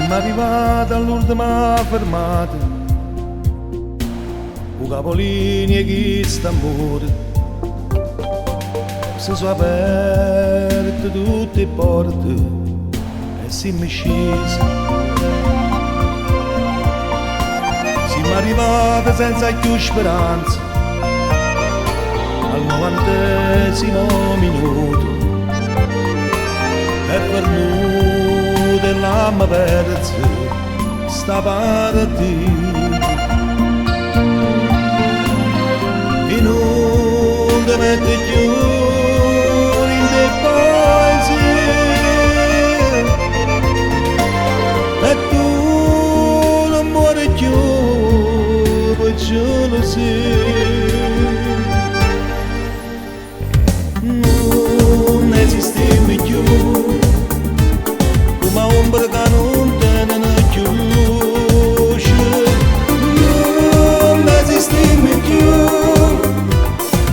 Siamo arrivati all'ultima fermata, con capolini e chi sta amore. Si sono aperte tutte le porte e siamo scesi. Siamo arrivati senza più speranza al 90° minuto e per noi dell'amma persa sta partita. E non ti metti più in te paesi e tu non muori più per gelosia. Non esistiamo più come ombra che non tiene più luce. Non esistiamo più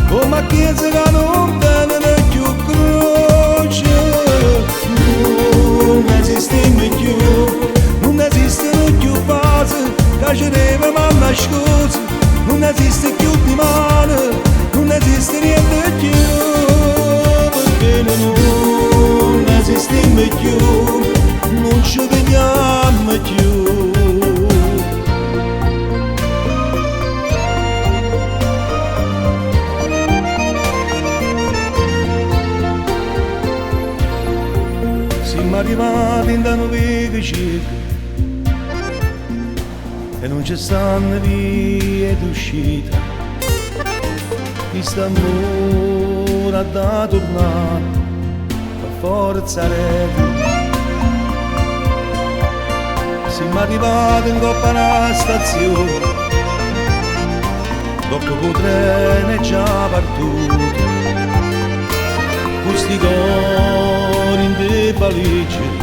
come chiesa che non tiene più croce. Non esistiamo più, non esistono più fasi che ci arriviamo alla scusa. Non esiste più di mano, non esiste niente più, perché non esistiamo più, non ci vediamo più. Siamo arrivati in una via cieca e non ci stanno vie d'uscita. Questo amore ha da tornare per forza rete. Siamo arrivati in coppa alla stazione, dopo che il treno è già partito. Questi cori in te valigie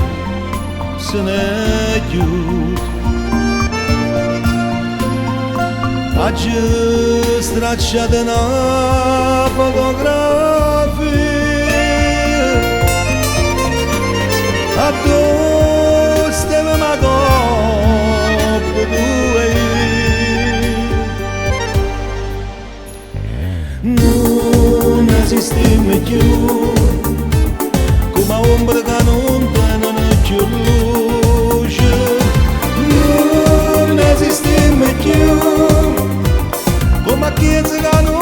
se ne chiude. Oggi stracciate una fotografia a dove stavamo a dopo due. Non esistiamo più come ombra che non tiene più luce. Non esistiamo più come chiesa che non